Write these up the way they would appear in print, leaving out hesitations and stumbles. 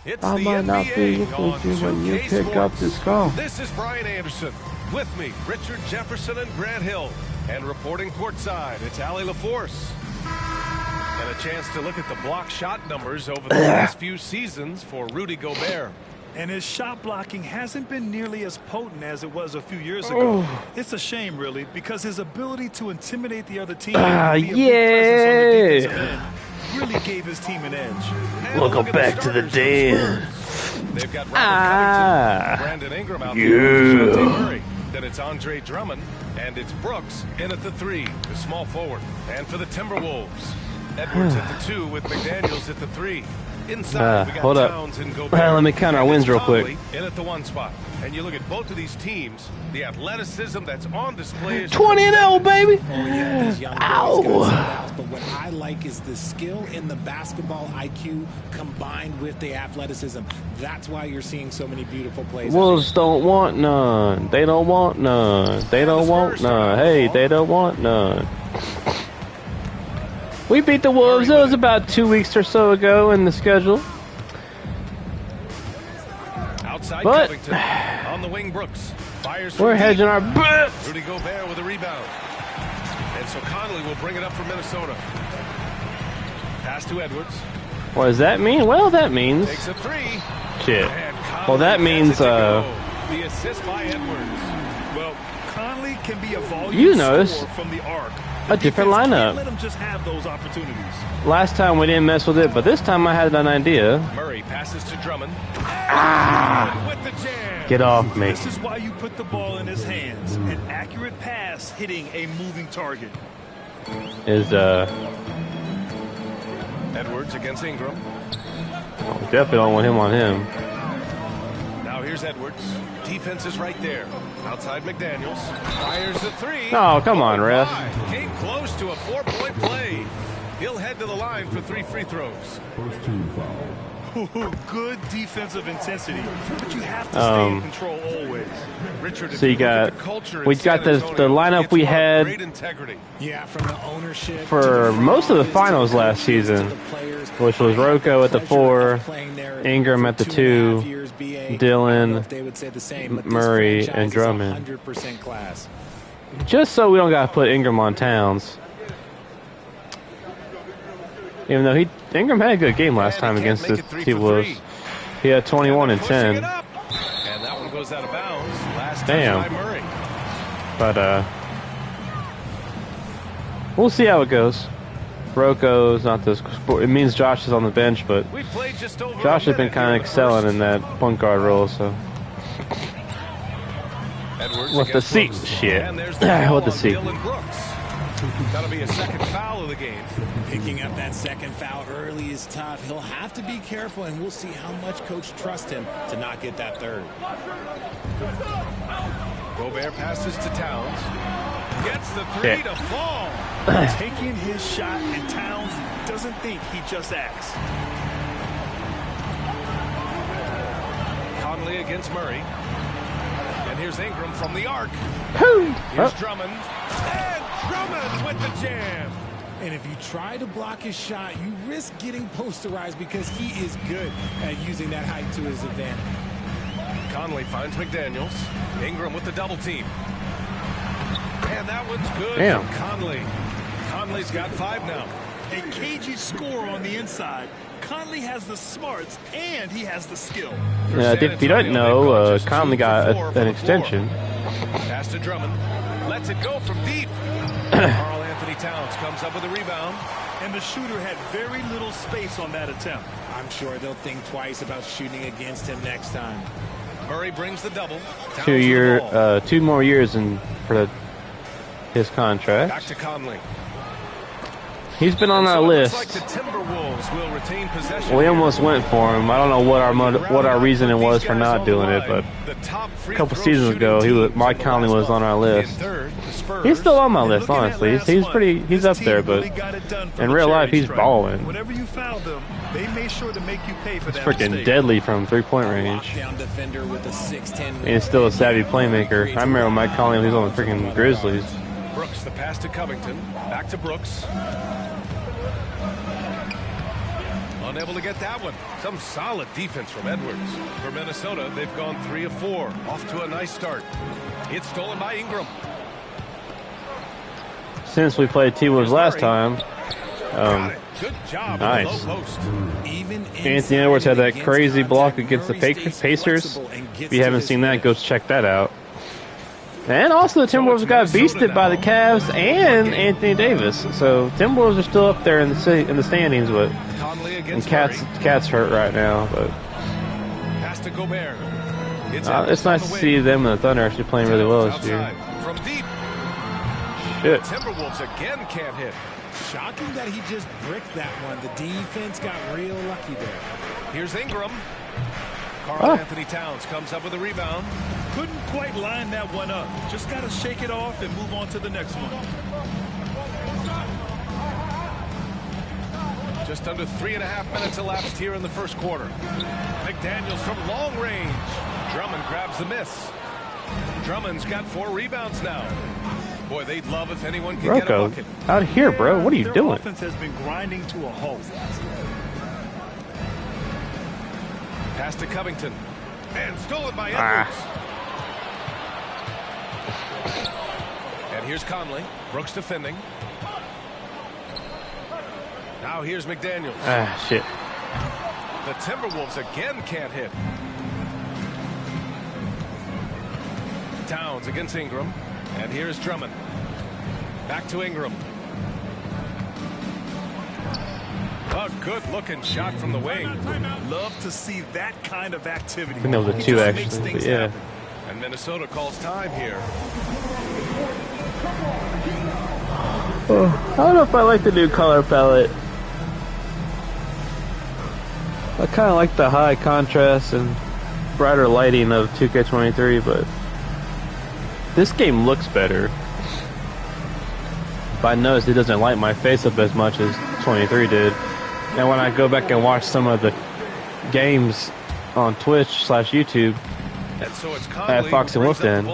It's I the might not be NBA equal on to when you 2K pick up Sports. this call. This is Brian Anderson. With me, Richard Jefferson and Grant Hill. And reporting courtside, it's Allie LaForce. And a chance to look at the block shot numbers over the last few seasons for Rudy Gobert. And his shot blocking hasn't been nearly as potent as it was a few years ago. It's a shame, really, because his ability to intimidate the other team and be a big presence on the defensive end really gave his team an edge. Welcome back to the den. They've got Robert Covington, Brandon Ingram out there with Dejounte Murray. Then it's Andre Drummond, and it's Brooks in at the 3, the small forward. And for the Timberwolves, Edwards at the 2 with McDaniels at the 3. Inside, we got hold up. Towns and Gobert. Let me count our wins real quick. In at the 1 spot. And you look at both of these teams, the athleticism that's on display is 20-0, baby. Oh, yeah, these young boys got some balls, but what I like is the skill in the basketball IQ combined with the athleticism. That's why you're seeing so many beautiful plays. Wolves don't want none. They don't want none. They don't want none. Hey, they don't want none. We beat the Wolves. It was about 2 weeks or so ago in the schedule. Outside But Covington, on the wing, Brooks fires. We're hedging our bets. Rudy Gobert with a rebound, and so Conley will bring it up for Minnesota. Pass to Edwards. What does that mean? Well, that means Takes a 3. shit. And Conley Well, that gets means it to go. The assist by Edwards. Well, Conley can be a volume You notice scorer from the arc. a different Defense lineup. can't let him just have those opportunities. Last time we didn't mess with it, but this time I had an idea. Murray passes to Drummond. With the jam. Get off me. This is why you put the ball in his hands. An accurate pass hitting a moving target. Is Edwards against Ingram. definitely don't want him on him. Now here's Edwards. Defense is right there. Outside McDaniels. Fires the 3. Oh, come on, ref. Came close to a 4-point play. He'll head to the line for 3 free throws. First team foul. Good defensive intensity, but you have to stay in control always. Richard, So you got, we got the lineup we had Yeah, from the ownership for most of the finals last season, which was Rocco at the 4, Ingram at the 2, Dillon, Murray, and Drummond. Just so we don't got to put Ingram on Towns. Even though Ingram had a good game last time against the T-Wolves. He had 21 and 10. And that one goes out of bounds. Last Damn. by Murray. But we'll see how it goes. Rocco's not this. It means Josh is on the bench, but We played just over Josh a has been minute kind here of excelling in that point guard role. So Edwards what the against seat? Brooks. Shit. And there's the What foul the on seat? Dillon Brooks. That'll be a second foul of the game. Picking up that second foul early is tough. He'll have to be careful, and we'll see how much coach trusts him to not get that third. Gobert passes to Towns. Gets the 3 to fall. Taking his shot, and Towns doesn't think, he just acts. Conley against Murray. And here's Ingram from the arc. Whew. Here's Drummond. And Drummond with the jam. And if you try to block his shot, you risk getting posterized because he is good at using that height to his advantage. Conley finds McDaniels. Ingram with the double team. And that one's good Damn. from Conley. Conley's got 5 now. A cagey score on the inside. Conley has the smarts, and he has the skill. If you don't know, Conley got an extension. Pass to Drummond. Lets it go from deep. Karl Anthony Towns comes up with a rebound. And the shooter had very little space on that attempt. I'm sure they'll think twice about shooting against him next time. Murray brings the double. 2 more years for his contract. Back to Conley. He's been on our list. Like the Timberwolves will retain possession. We almost went for him. I don't know what our reasoning was for not doing it, but a couple seasons ago, Mike Conley was on our list. He's still on my list, honestly. He's up there, but in real life, he's balling. Whenever you foul them, they made sure to make you pay for that Freaking mistake. deadly from 3-point range. Lockdown defender with a 6'10". And he's still a savvy playmaker. I remember Mike Conley when he was on the freaking Grizzlies. Brooks, the pass to Covington. Back to Brooks. Unable to get that one. Some solid defense from Edwards. For Minnesota, they've gone 3 of 4. Off to a nice start. It's stolen by Ingram. Since we played T-Wolves last time. Good job. Nice. Low post. Anthony Edwards had that crazy block against the Pacers. If you haven't seen that, go check that out. And also the Timberwolves got beasted by the Cavs and Anthony Davis. So Timberwolves are still up there in the standings, but and Cat's hurt right now. But it's nice to see them and the Thunder actually playing really well this year. From deep. Shit. Timberwolves again can't hit. Shocking that he just bricked that one. The defense got real lucky there. Here's Ingram. Karl Anthony Towns comes up with a rebound. Couldn't quite line that one up. Just got to shake it off and move on to the next one. Just under 3.5 minutes elapsed here in the first quarter. McDaniels from long range. Drummond grabs the miss. Drummond's got 4 rebounds now. Boy, they'd love if anyone could get a bucket. Out here, bro. What are you doing? Their offense has been grinding to a halt. Pass to Covington. And stolen by Edwards. And here's Conley. Brooks defending. Now here's McDaniels. Shit. The Timberwolves again can't hit. Towns against Ingram. And here's Drummond. Back to Ingram. A good-looking shot from the wing. Love to see that kind of activity. I think that was a 2 actually, but yeah. And Minnesota calls time here. I don't know if I like the new color palette. I kind of like the high contrast and brighter lighting of 2K23, but this game looks better. But I noticed it doesn't light my face up as much as 23 did. And when I go back and watch some of the games on Twitch/YouTube at Fox and Wolfden,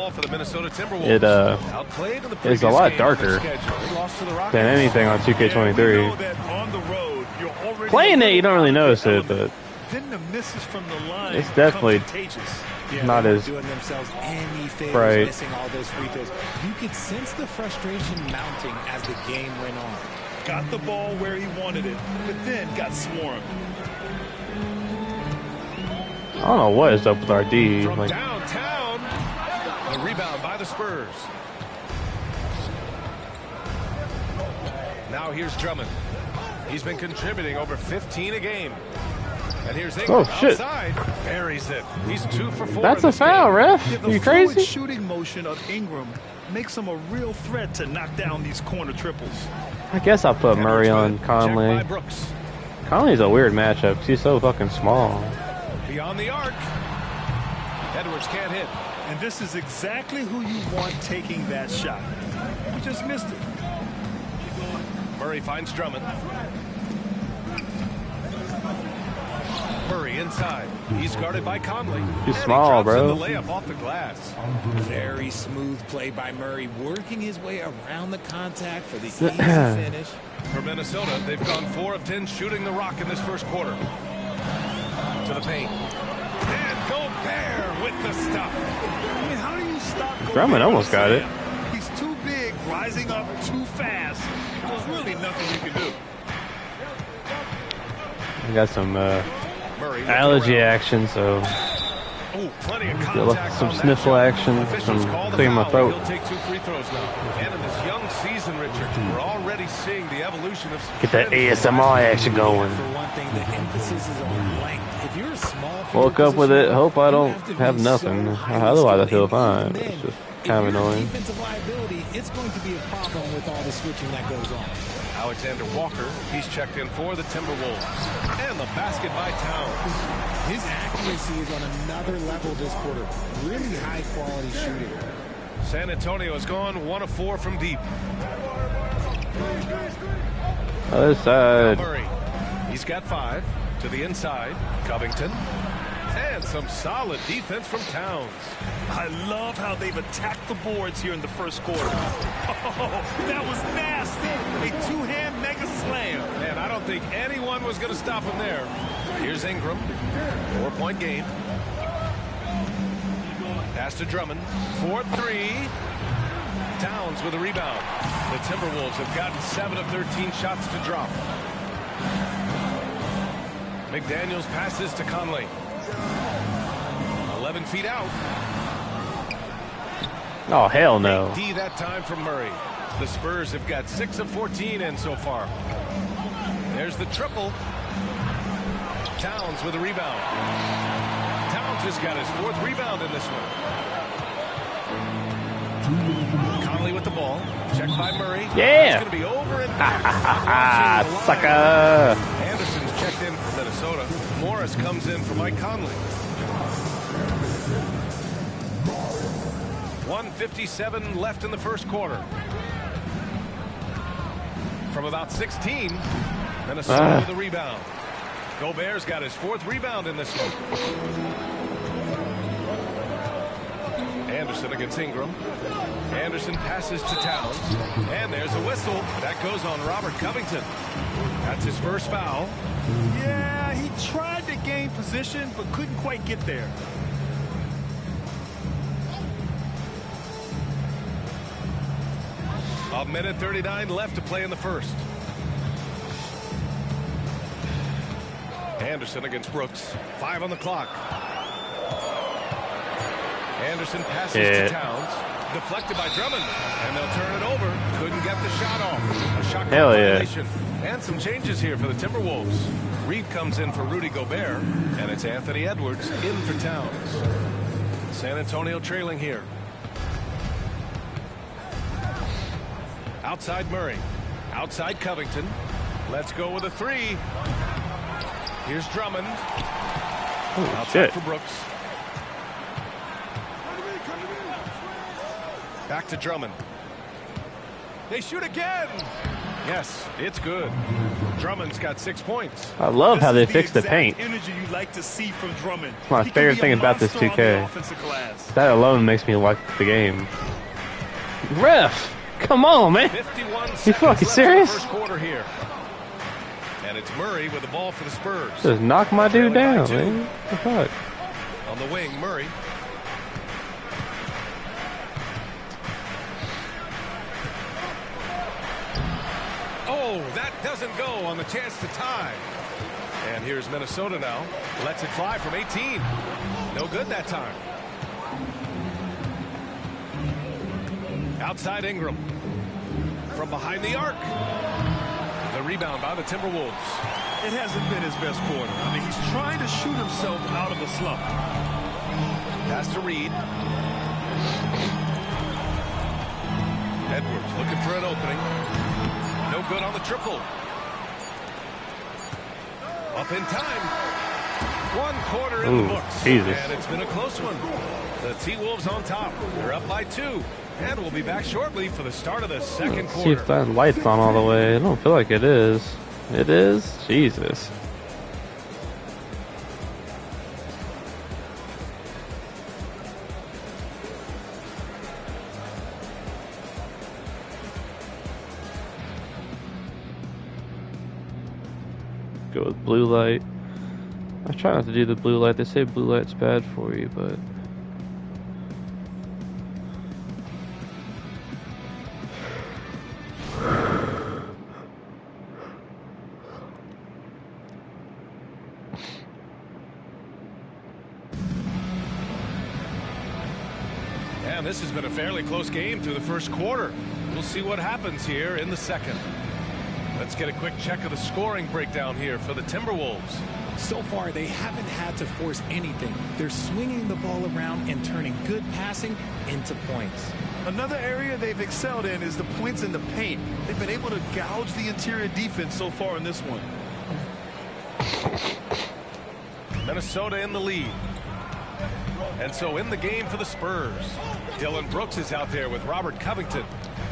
it is a lot darker than anything on 2K23. Playing it, you don't really notice it, but it's definitely not as bright. You could sense the frustration mounting as the game went on. Got the ball where he wanted it, but then got swarmed. I don't know what is up with our D. From downtown, the rebound by the Spurs. Now here's Drummond. He's been contributing over 15 a game. And here's Ingram outside. Buries it. He's 2 for 4. That's a foul, ref. Yeah, you crazy? The shooting motion of Ingram makes him a real threat to knock down these corner triples. I guess I'll put Murray on Conley. Conley's a weird matchup because he's so fucking small. Beyond the arc. Edwards can't hit. And this is exactly who you want taking that shot. He just missed it. Murray finds Drummond. Murray inside. He's guarded by Conley. He's small, bro. The layup off the glass. Very smooth play by Murray, working his way around the contact for the easy finish. For Minnesota, they've gone 4 of 10 shooting the rock in this first quarter. To the paint. And Gobert with the stuff. I mean, how do you stop Gobert? Drummond almost got it. He's too big, rising up too fast. There's really nothing you can do. I got some allergy action, so plenty of contact some sniffle action, some clear my throat. He'll take 2 free throws now. And in this young season, Richard, we're already seeing the evolution of get that ASMR action going. For one thing, the emphasis is on length. If you're a small Woke up with it. Hope I don't have nothing. Otherwise, I feel fine. It's just kind of annoying. Defensive liability, it's going to be a problem with all the switching that goes on. Alexander Walker, he's checked in for the Timberwolves. And the basket by Towns. His accuracy is on another level this quarter. Really high quality shooting. San Antonio has gone 1 of 4 from deep. Other side. Murray, he's got 5 to the inside. Covington. And some solid defense from Towns. I love how they've attacked the boards here in the first quarter. Oh, that was nasty. A 2-hand mega slam. Man, I don't think anyone was going to stop him there. Here's Ingram. 4-point game. Pass to Drummond. 4-3. Towns with a rebound. The Timberwolves have gotten 7 of 13 shots to drop. McDaniels passes to Conley. 11 feet out. Oh, hell no. D that time from Murray. The Spurs have got 6 of 14 in so far. There's the triple. Towns with a rebound. Towns has got his 4th rebound in this one. Conley with the ball. Checked by Murray. Yeah. It's going to be over and sucker. Anderson's checked in for Minnesota. Morris comes in for Mike Conley. 1:57 left in the first quarter. From about 16, Minnesota with a rebound. Gobert's got his 4th rebound in this one. Anderson against Ingram. Anderson passes to Towns. And there's a whistle. That goes on Robert Covington. That's his first foul. Yeah, he tried to gain position, but couldn't quite get there. A minute 39 left to play in the first. Anderson against Brooks. 5 on the clock. Anderson passes to Towns. Deflected by Drummond. And they'll turn it over. Couldn't get the shot off. A shot violation. And some changes here for the Timberwolves. Reed comes in for Rudy Gobert. And it's Anthony Edwards in for Towns. San Antonio trailing here. Outside Murray. Outside Covington. Let's go with a 3. Here's Drummond. Outside for Brooks. Back to Drummond. They shoot again. Yes, it's good. Drummond's got 6 points. I love how they fix the paint. Energy you like to see from Drummond. It's my favorite thing about this 2K. That alone makes me like the game. Ref, come on, man. 51 You fucking serious? First quarter here. And it's Murray with the ball for the Spurs. Just knock my dude down, man. What the fuck? On the wing, Murray. Oh, that doesn't go on the chance to tie. And here's Minnesota now. Lets it fly from 18. No good that time. Outside Ingram. From behind the arc. The rebound by the Timberwolves. It hasn't been his best quarter. I mean, he's trying to shoot himself out of a slump. Pass to Reed. Edwards looking for an opening. No good on the triple. Up in time. 1 quarter in the books. Jesus. And it's been a close one. The T-Wolves on top. They're up by 2. And we'll be back shortly for the start of the second quarter. See if that light's on all the way. I don't feel like it is. It is? Jesus. Go with blue light. I try not to do the blue light. They say blue light's bad for you, but... And this has been a fairly close game through the first quarter. We'll see what happens here in the second. Let's get a quick check of the scoring breakdown here for the Timberwolves. So far, they haven't had to force anything. They're swinging the ball around and turning good passing into points. Another area they've excelled in is the points in the paint. They've been able to gouge the interior defense so far in this one. Minnesota in the lead. And so in the game for the Spurs, Dylan Brooks is out there with Robert Covington.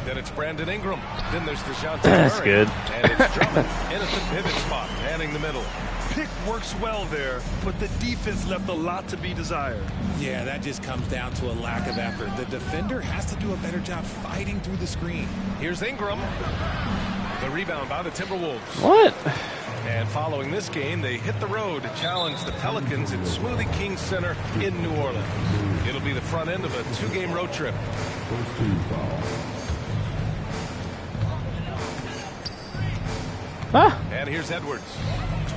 Then it's Brandon Ingram. Then there's DeJounte Murray. That's good. And it's Drummond in at the pivot spot, manning the middle. Pick works well there, but the defense left a lot to be desired. Yeah, that just comes down to a lack of effort. The defender has to do a better job fighting through the screen. Here's Ingram. The rebound by the Timberwolves. What? And following this game, they hit the road to challenge the Pelicans at Smoothie King Center in New Orleans. It'll be the front end of a 2-game road trip. And here's Edwards.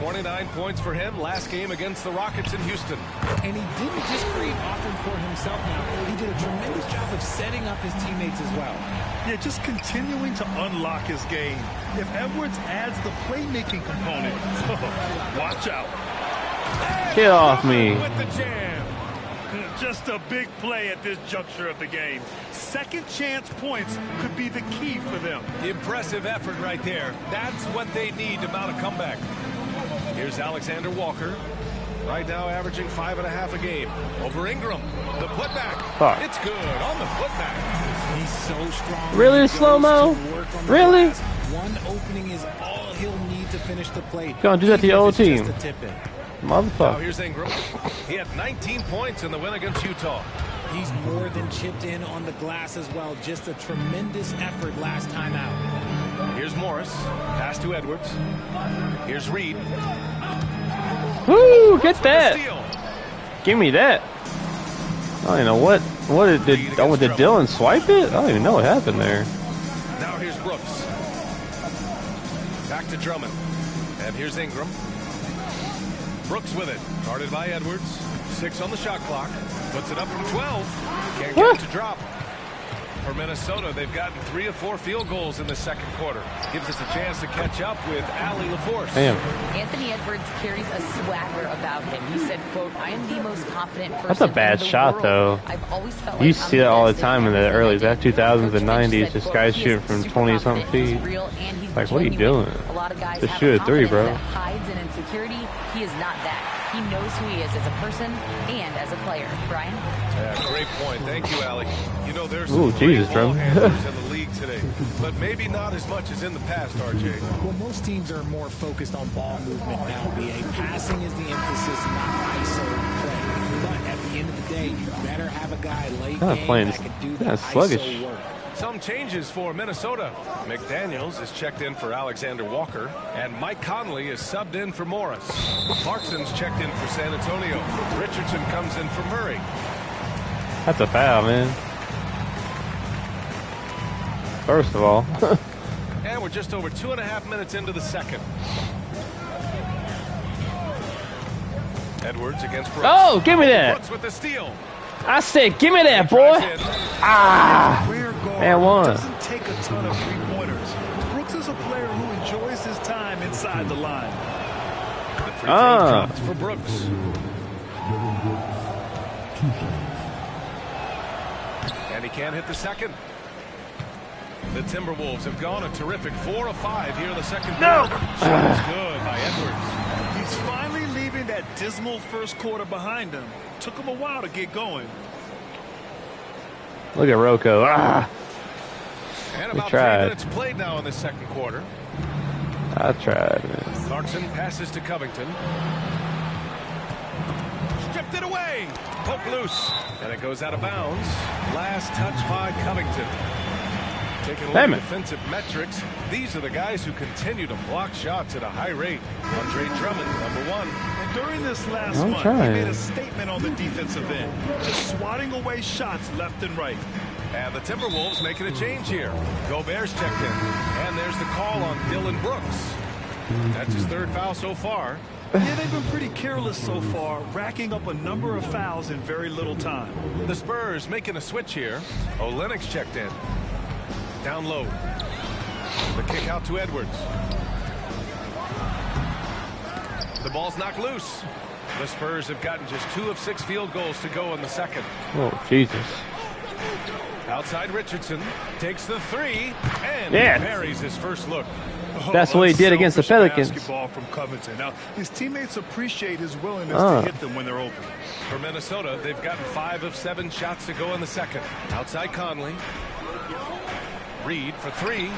29 points for him last game against the Rockets in Houston. And he didn't just create offense for himself now. He did a tremendous job of setting up his teammates as well. Yeah, just continuing to unlock his game. If Edwards adds the playmaking component, watch out. Get off me. With the jam. Just a big play at this juncture of the game. Second chance points could be the key for them. Impressive effort right there. That's what they need to mount a comeback. Here's Alexander Walker. Right now averaging 5.5 a game. Over Ingram. The putback. Fuck. It's good on the putback. He's so strong. Really, slow-mo? Really? One opening is all he'll need to finish the play. Gonna do that to your old team. Now Motherfucker. here's Ingram. He had 19 points in the win against Utah. He's more than chipped in on the glass as well. Just a tremendous effort last time out. Here's Morris. Pass to Edwards. Here's Reed. Woo! Get For the that. steal. Give me that. I don't even know what did Dylan swipe it? I don't even know what happened there. Now here's Brooks. Back to Drummond. And here's Ingram. Brooks with it. Guarded by Edwards. 6 on the shot clock. Puts it up from 12. Can't get it to drop. For Minnesota, they've gotten 3 of 4 field goals in the second quarter. Gives us a chance to catch up with Allie LaForce. Damn. Anthony Edwards carries a swagger about him. He said, quote, I am the most confident person That's a bad in the shot, world. though. I've always felt You like see I'm that all the best time in the everything early I do. 2000s and Coach Finch 90s. said, Just quote, guys he shooting is from super 20-something confident, he's feet. real, and he's Like, what are you genuine. doing? A lot of guys Just have shoot a a three, bro. confidence that hides in insecurity. He is not that. He knows who he is as a person and as a player. Brian? Yeah, great point. Thank you, Allie. You know, there's Ooh, some Jesus, great ball Drum. handlers in the league today, but maybe not as much as in the past, RJ. Well, most teams are more focused on ball movement now, BA. Passing is the emphasis, not ISO play. But at the end of the day, you better have a guy late Kinda game playing that can do the kinda sluggish. ISO work. Some changes for Minnesota. McDaniels is checked in for Alexander Walker, and Mike Conley is subbed in for Morris. Clarkson's checked in for San Antonio. Richardson comes in for Murray. That's a foul, man. First of all. And we're just over 2.5 minutes into the second. Edwards against Brooks. Oh, give me that. Brooks with the steal. I said, give me that, boy. Drives in. Ah. Rare guard And one. doesn't take a ton of three-pointers. Brooks is a player who enjoys his time inside the line. The free throw dropped for Brooks. And he can't hit the second. The Timberwolves have gone a terrific 4 of 5 here in the second quarter. Shot is good by Edwards. He's finally leaving that dismal first quarter behind him. Took him a while to get going. Look at Rocco. Ah. And We about 3 tried. minutes played now in the second quarter. I tried, man. Clarkson passes to Covington. Stripped it away. Poke loose. And it goes out of bounds. Last touch by Covington. Taking a look at defensive metrics, these are the guys who continue to block shots at a high rate. Andre Drummond, number 1. And during this last I'm month, trying. he made a statement on the defensive end, just swatting away shots left and right. And the Timberwolves making a change here. Gobert's checked in. And there's the call on Dylan Brooks. That's his 3rd foul so far. Yeah, they've been pretty careless so far, racking up a number of fouls in very little time. The Spurs making a switch here. Olynyk's checked in. Down low. The kick out to Edwards. The ball's knocked loose. The Spurs have gotten just 2 of 6 field goals to go in the second. Oh, Jesus. Outside Richardson takes the 3 and Yeah. buries his first look. That's what he did against the Unselfish Pelicans. Basketball from Covington. Now, his teammates appreciate his willingness to hit them when they're open. For Minnesota, they've gotten 5 of 7 shots to go in the second. Outside Conley. Reed for 3.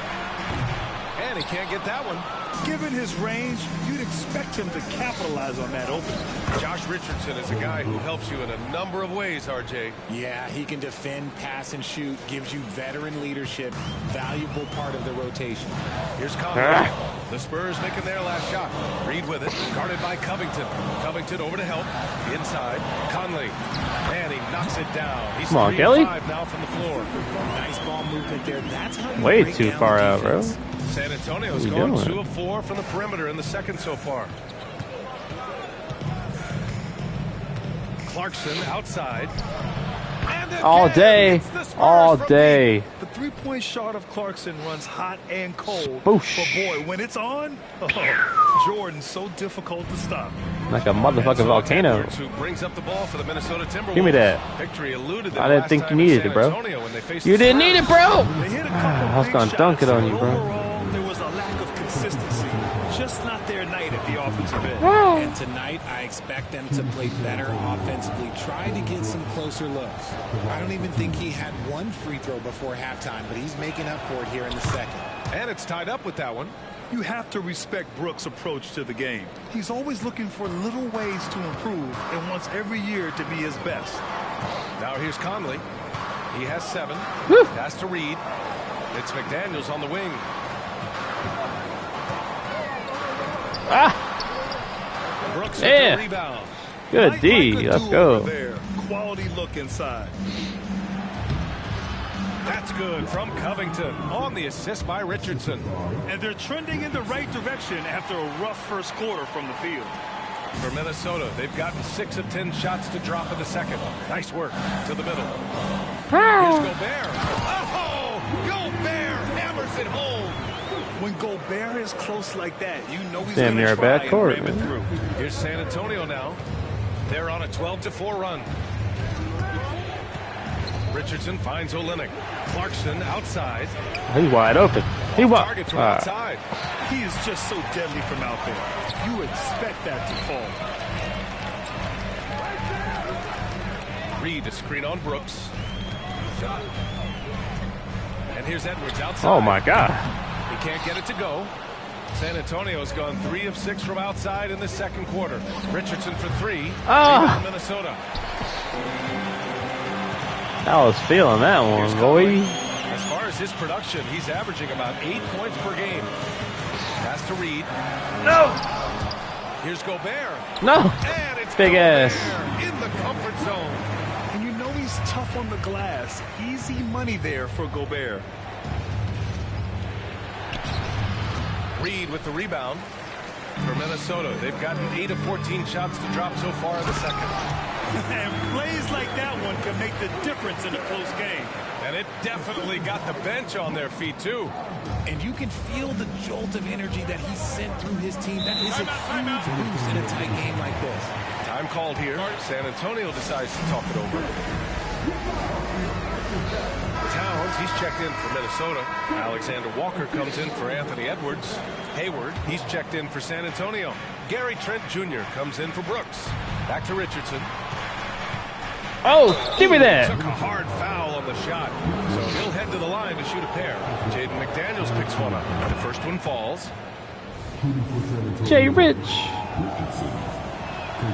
And he can't get that one. Given his range, you'd expect him to capitalize on that opening. Josh Richardson is a guy who helps you in a number of ways, RJ. Yeah, he can defend, pass, and shoot. Gives you veteran leadership. Valuable part of the rotation. Here's Conley. The Spurs making their last shot. Reed with it. Guarded by Covington. Covington over to help. Inside. Conley. And he knocks it down. He's 3-5 now from the floor. Nice ball movement there. That's how you way break too down far the out, bro. defense. San Antonio's gone 2 of 4 from the perimeter in the second so far. Clarkson outside. All day. All day. The three-point shot of Clarkson runs hot and cold. Boosh. But boy, when it's on, Jordan's so difficult to stop. Like a motherfucking volcano. Edwards, who brings up the ball for the Minnesota Timberwolves. Give me that. Victory eluded I didn't think you needed it, bro. You didn't need it, bro. I was gonna dunk it on you, bro. Overall, there was a lack of consistency. Just not their night at the offensive end. And tonight, I expect them to play better offensively. Try to get some closer looks. I don't even think he had one free throw before halftime, but he's making up for it here in the second. And it's tied up with that one. You have to respect Brooks' approach to the game. He's always looking for little ways to improve and wants every year to be his best. Now here's Conley. He has 7. Pass to Reed. It's McDaniels on the wing. Brooks with the rebound. Good D. Let's go. There. Quality look inside. That's good from Covington on the assist by Richardson. And they're trending in the right direction after a rough first quarter from the field. For Minnesota, they've gotten 6 of 10 shots to drop in the second. Nice work to the middle. Here's Gobert. Oh, Gobert hammers it home. When Gobert is close like that, you know he's damn going near to a bad try court, and ram it through. Here's San Antonio now. They're on a 12-4 run. Richardson finds Olynyk. Clarkson outside. He's wide open. He target from outside. He is just so deadly from out there. You expect that to fall. Reed a screen on Brooks. And here's Edwards outside. Oh my God. He can't get it to go. San Antonio's gone 3 of 6 from outside in the second quarter. Richardson for 3. Minnesota. I was feeling that one, boy. As far as his production, he's averaging about 8 points per game. Pass to Reed. No. Here's Gobert. No. And it's Big Gobert ass. in the comfort zone. And you know he's tough on the glass. Easy money there for Gobert. Reed with the rebound for Minnesota. They've gotten 8 of 14 shots to drop so far in the second. And plays like that one can make the difference in a close game. And it definitely got the bench on their feet, too. And you can feel the jolt of energy that he sent through his team. That is a huge boost in a tight game like this. Time called here. San Antonio decides to talk it over. Towns, he's checked in for Minnesota. Alexander Walker comes in for Anthony Edwards. Hayward, he's checked in for San Antonio. Gary Trent Jr. comes in for Brooks. Back to Richardson. Oh, give me that. Took a hard foul on the shot, so he'll head to the line to shoot a pair. Jaden McDaniels picks one up. The first one falls. Jay Rich.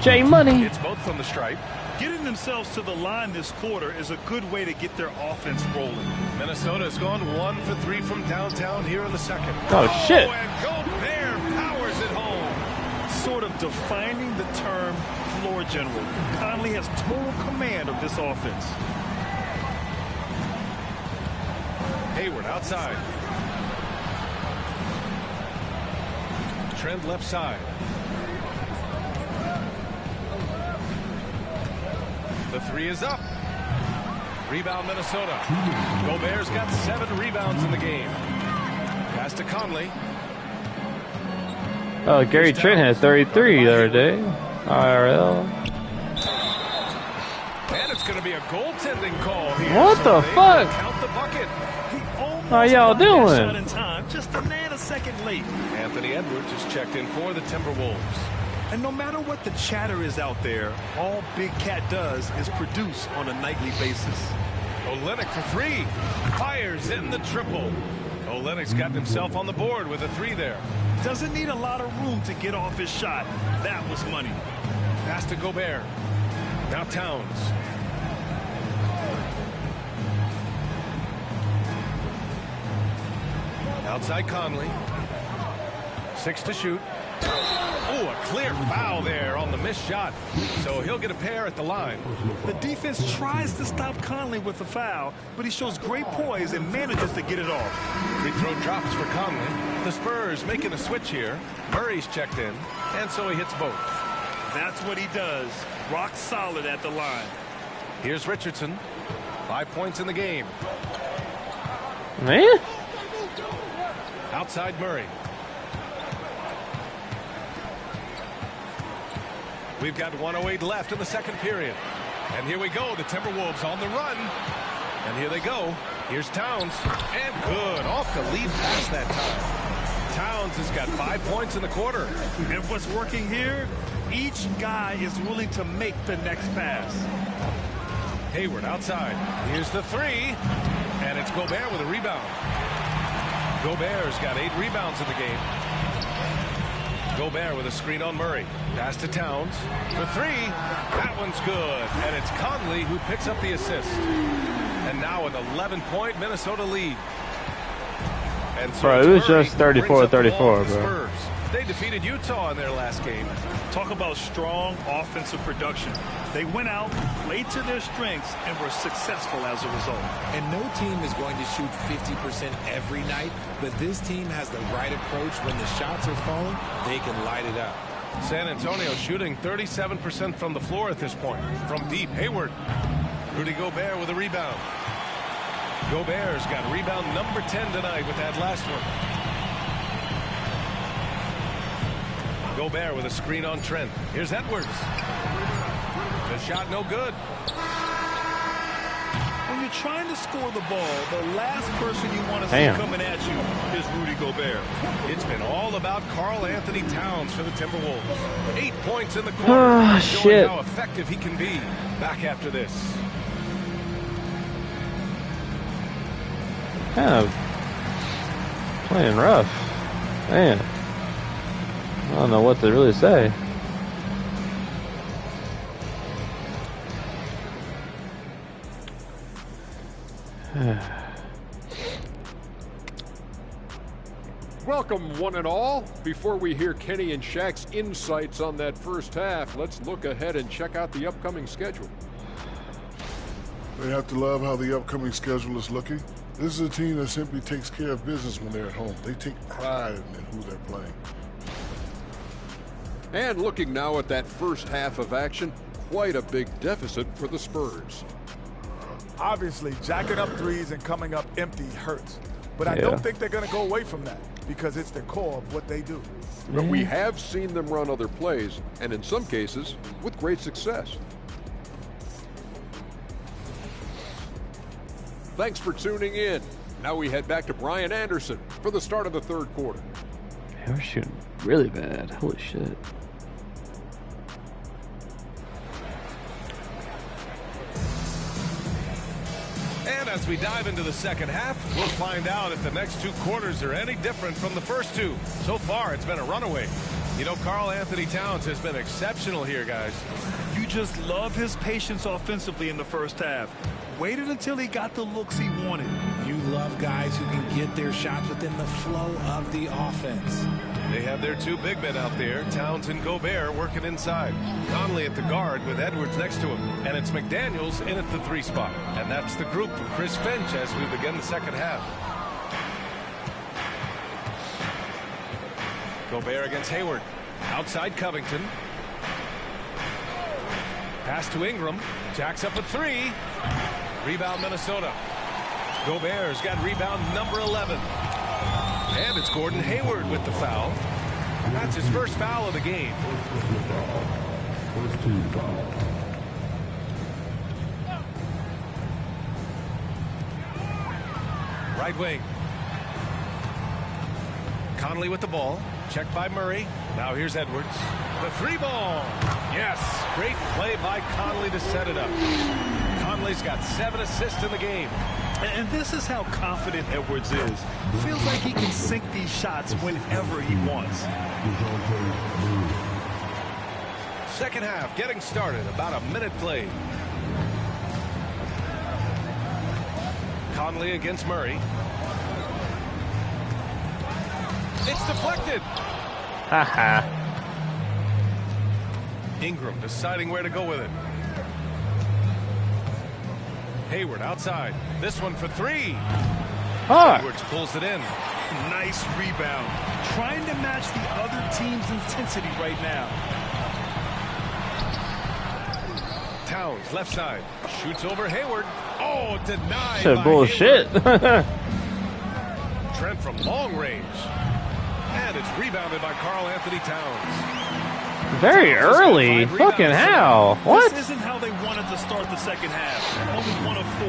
Jay Money. It's both from the stripe. Getting themselves to the line this quarter is a good way to get their offense rolling. Minnesota has gone 1 for 3 from downtown here in the second. Oh, shit. And Gobert powers it home. Sort of defining the term floor general. Conley has total command of this offense. Hayward outside. Trent left side. The 3 is up. Rebound Minnesota. Gobert's got 7 rebounds in the game. Pass to Conley. Oh, Gary Trent had 33 the other day. IRL. And it's going to be a goaltending call here. What the fuck? Count the bucket. How y'all doing? In time, just a nanosecond late. Anthony Edwards is checked in for the Timberwolves. And no matter what the chatter is out there, all Big Cat does is produce on a nightly basis. Olynyk for 3. Fires in the triple. Olynyk's got himself on the board with a 3 there. Doesn't need a lot of room to get off his shot. That was money. Pass to Gobert. Now Towns. Outside Conley. 6 to shoot. Oh, a clear foul there on the missed shot. So he'll get a pair at the line. The defense tries to stop Conley with the foul, but he shows great poise and manages to get it off. Free throw drops for Conley. The Spurs making a switch here. Murray's checked in, and so he hits both. That's what he does. Rock solid at the line. Here's Richardson. 5 points in the game. Man. Outside Murray. We've got 1:08 left in the second period. And here we go. The Timberwolves on the run. And here they go. Here's Towns. And good. Off the lead pass that time. Towns has got 5 points in the quarter. And what's working here? Each guy is willing to make the next pass. Hayward outside. Here's the three. And it's Gobert with a rebound. Gobert's got 8 rebounds in the game. Gobert with a screen on Murray. Pass to Towns. For 3. That one's good. And it's Conley who picks up the assist. And now an 11-point Minnesota lead. And so bro, it was just 34-34, bro. They defeated Utah in their last game. Talk about strong offensive production. They went out, played to their strengths, and were successful as a result. And no team is going to shoot 50% every night, but this team has the right approach. When the shots are falling, they can light it up. San Antonio shooting 37% from the floor at this point. From deep, Hayward. Rudy Gobert with a rebound. Gobert's got rebound number 10 tonight with that last one. Gobert with a screen on Trent. Here's Edwards. The shot no good. When you're trying to score the ball, the last person you want to see coming at you is Rudy Gobert. It's been all about Karl Anthony Towns for the Timberwolves. 8 points in the quarter, showing how effective he can be. Back after this. Kind of playing rough. Man. I don't know what to really say. Welcome, one and all. Before we hear Kenny and Shaq's insights on that first half, let's look ahead and check out the upcoming schedule. They have to love how the upcoming schedule is looking. This is a team that simply takes care of business when they're at home. They take pride in who they're playing. And looking now at that first half of action, quite a big deficit for the Spurs. Obviously, jacking up threes and coming up empty hurts. But I don't think they're going to go away from that because it's the core of what they do. But we have seen them run other plays, and in some cases, with great success. Thanks for tuning in. Now we head back to Brian Anderson for the start of the third quarter. They were shooting really bad. Holy shit. And as we dive into the second half, we'll find out if the next 2 quarters are any different from the first 2. So far, it's been a runaway. You know, Karl Anthony Towns has been exceptional here, guys. You just love his patience offensively in the first half. Waited until he got the looks he wanted. You love guys who can get their shots within the flow of the offense. They have their 2 big men out there, Towns and Gobert, working inside. Conley at the guard with Edwards next to him. And it's McDaniels in at the 3 spot. And that's the group from Chris Finch as we begin the second half. Gobert against Hayward. Outside Covington. Pass to Ingram. Jacks up a 3. Rebound Minnesota. Gobert's got rebound number 11. And it's Gordon Hayward with the foul. That's his first foul of the game. Right wing. Conley with the ball. Checked by Murray. Now here's Edwards. The 3 ball. Yes. Great play by Conley to set it up. Conley's got 7 assists in the game. And this is how confident Edwards is. Feels like he can sink these shots whenever he wants. Second half getting started. About a minute played. Conley against Murray. It's deflected. Haha. Ingram deciding where to go with it. Hayward outside. This one for three. Edwards pulls it in. Nice rebound. Trying to match the other team's intensity right now. Towns left side. Shoots over Hayward. Oh, denied. That's bullshit. Trent from long range. And it's rebounded by Karl Anthony Towns. Very early. Fucking hell. What? This isn't how they wanted to start the second half. Only 1 of 4.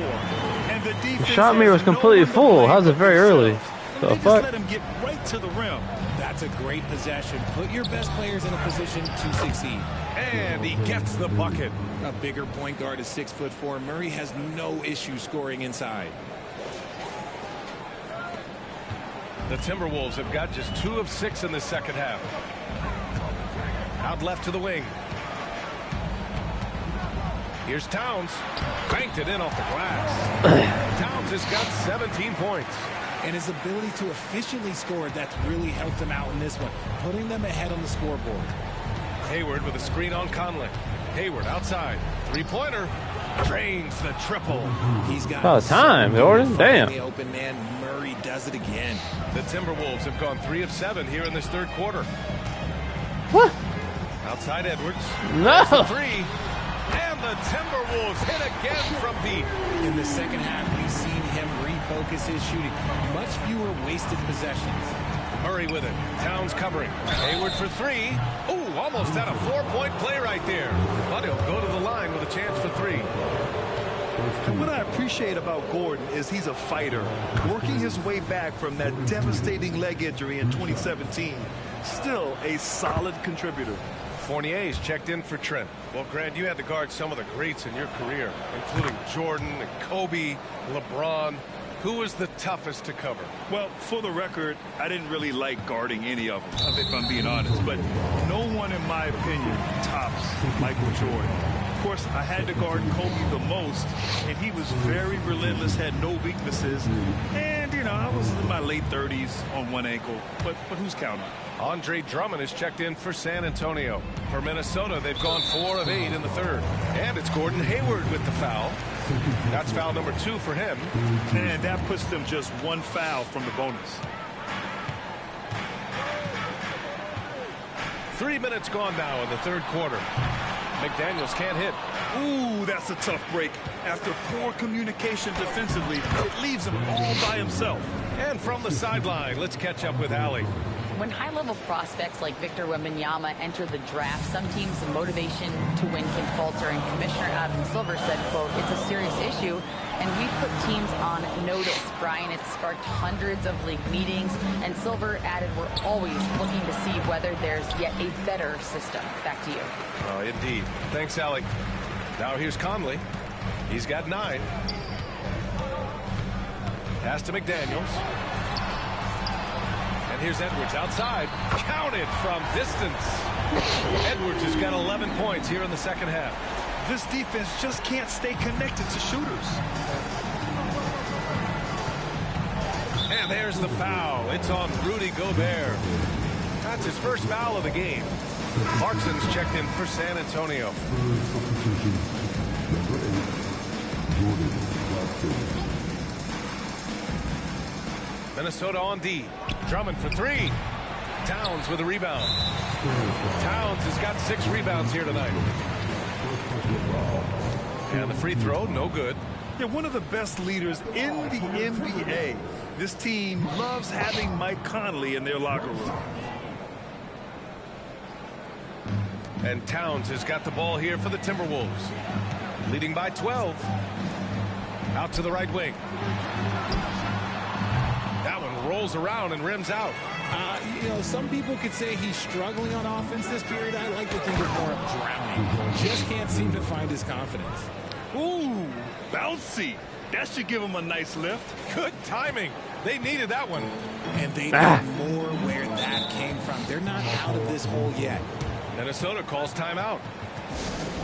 And the defense Shot meter was completely full. How's it very early? The fuck? Let him get right to the rim. That's a great possession. Put your best players in a position to succeed. And he gets the bucket. A bigger point guard is 6'4". Murray has no issue scoring inside. The Timberwolves have got just 2 of 6 in the second half. Out left to the wing. Here's Towns. Banked it in off the glass. Towns has got 17 points. And his ability to efficiently score, that's really helped him out in this one, putting them ahead on the scoreboard. Hayward with a screen on Conley. Hayward outside. Three-pointer. Drains the triple. He's got about time, Jordan. Damn. The open man. Murray does it again. The Timberwolves have gone 3 of 7 here in this third quarter. What? Outside Edwards. No. Three. And the Timberwolves hit again from deep. In the second half, we've seen him refocus his shooting. Much fewer wasted possessions. Murray with it. Towns covering. Hayward for 3. Ooh, almost had a 4-point play right there. But he'll go to the line with a chance for 3. And what I appreciate about Gordon is he's a fighter, working his way back from that devastating leg injury in 2017. Still a solid contributor. Fournier's checked in for Trent. Well, Grant, you had to guard some of the greats in your career, including Jordan and Kobe, LeBron. Who was the toughest to cover? Well, for the record, I didn't really like guarding any of them, if I'm being honest. But no one, in my opinion, tops Michael Jordan. Of course, I had to guard Kobe the most, and he was very relentless, had no weaknesses. And, you know, I was in my late 30s on one ankle. But who's counting? Andre Drummond is checked in for San Antonio. For Minnesota, they've gone 4 of 8 in the third. And it's Gordon Hayward with the foul. That's foul number 2 for him. And that puts them just 1 foul from the bonus. 3 minutes gone now in the third quarter. McDaniels can't hit. Ooh, that's a tough break. After poor communication defensively, it leaves him all by himself. And from the sideline, let's catch up with Allie. When high-level prospects like Victor Wembanyama enter the draft, some teams' motivation to win can falter, and Commissioner Adam Silver said, quote, "It's a serious issue, and we've put teams on notice." Brian, it's sparked hundreds of league meetings, and Silver added, "We're always looking to see whether there's yet a better system." Back to you. Oh, indeed. Thanks, Allie. Now here's Conley. He's got 9. Pass to McDaniels. And here's Edwards outside. Counted from distance. Edwards has got 11 points here in the second half. This defense just can't stay connected to shooters. And there's the foul. It's on Rudy Gobert. That's his first foul of the game. Clarkson's checked in for San Antonio. Minnesota on D. Drummond for 3. Towns with a rebound. Towns has got 6 rebounds here tonight. And the free throw, no good. Yeah, one of the best leaders in the NBA. This team loves having Mike Conley in their locker room. And Towns has got the ball here for the Timberwolves. Leading by 12. Out to the right wing. That one rolls around and rims out. You know, some people could say he's struggling on offense this period. I like to think of more of drowning. Just can't seem to find his confidence. Ooh, bouncy. That should give them a nice lift. Good timing. They needed that one. And they need more where that came from. They're not out of this hole yet. Minnesota calls timeout.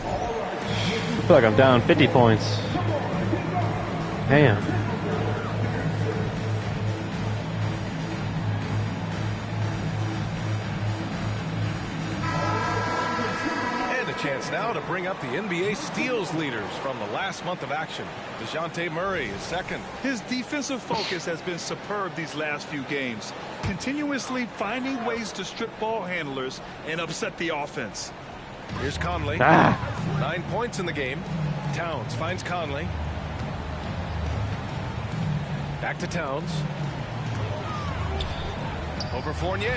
I feel like I'm down 50 points. Damn. And a chance now to bring up the NBA steals leaders from the last month of action. DeJounte Murray is second. His defensive focus has been superb these last few games, continuously finding ways to strip ball handlers and upset the offense. Here's Conley. 9 points in the game. Towns finds Conley. Back to Towns. Over Fournier.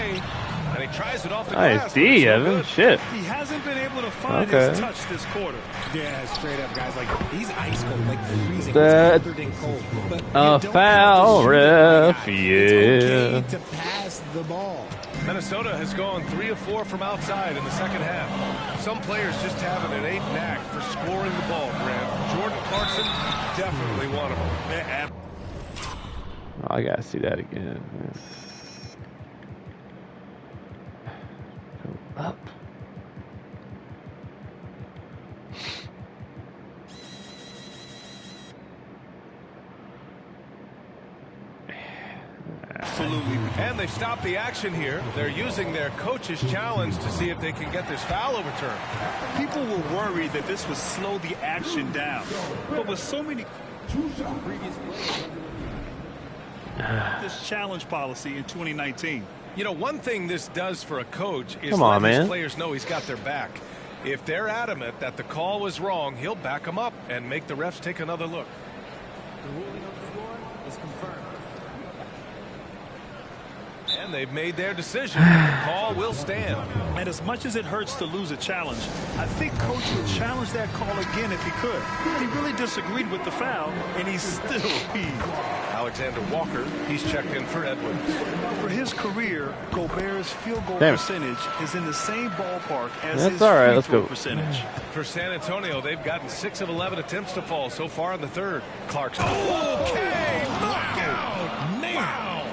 And he tries it off the glass. Nice D, Evan. Shit. He hasn't been able to find his touch this quarter. Yeah, straight up, guys. Like, he's ice cold, like freezing. That cold. But a foul, ref, yeah. It's okay to pass the ball. Minnesota has gone 3 of 4 from outside in the second half. Some players just have an innate knack for scoring the ball, Grant. Jordan Clarkson, definitely one of them. Oh, I gotta see that again. Go up. Absolutely. And they've stopped the action here. They're using their coach's challenge to see if they can get this foul overturned. People were worried that this would slow the action down. But with so many this challenge policy in 2019. You know, one thing this does for a coach is let his players know he's got their back. If they're adamant that the call was wrong, he'll back them up and make the refs take another look. The ruling on the floor is confirmed. And they've made their decision. The call will stand. And as much as it hurts to lose a challenge, I think Coach would challenge that call again if he could. He really disagreed with the foul, and he's still peeved. Alexander Walker, he's checked in for Edwards. For his career, Gobert's field goal percentage is in the same ballpark as his Let's free throw go. percentage. For San Antonio, they've gotten 6 of 11 attempts to fall so far in the third. Clarkson. Okay, knockout. Wow.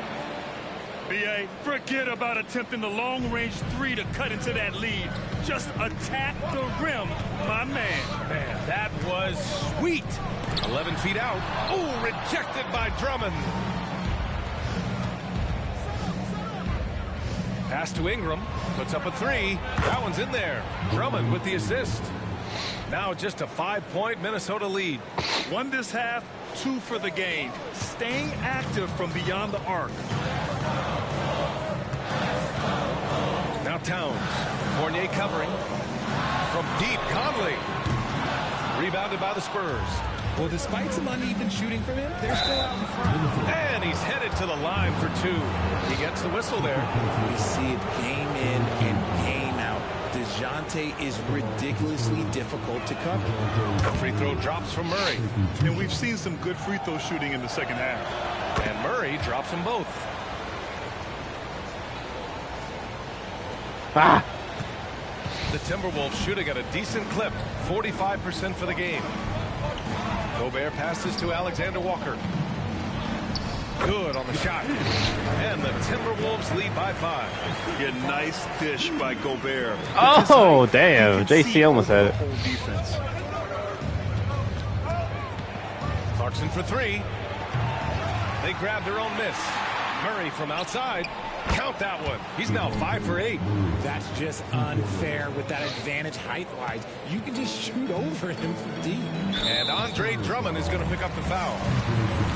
B.A., forget about attempting the long-range three to cut into that lead. Just attack the rim, my man. Man, that was sweet. 11 feet out. Oh, rejected by Drummond. Pass to Ingram. Puts up a 3. That one's in there. Drummond with the assist. Now just a 5-point Minnesota lead. 1 this half, 2 for the game. Staying active from beyond the arc. Now Towns. Fournier covering. From deep, Conley. Rebounded by the Spurs. Well, despite some uneven shooting from him, they're still out in front. And he's headed to the line for 2. He gets the whistle there. We see it game in and game out. DeJounte is ridiculously difficult to cover. The free throw drops from Murray. And we've seen some good free throw shooting in the second half. And Murray drops them both. The Timberwolves shooting at a decent clip. 45% for the game. Gobert passes to Alexander Walker. Good on the shot. And the Timberwolves lead by 5. A nice dish by Gobert. Oh, damn. JC almost had it. Defense. Clarkson for 3. They grab their own miss. Murray from outside. Count that one. He's now 5 for 8. That's just unfair with that advantage height-wise. You can just shoot over him from deep. And Andre Drummond is going to pick up the foul.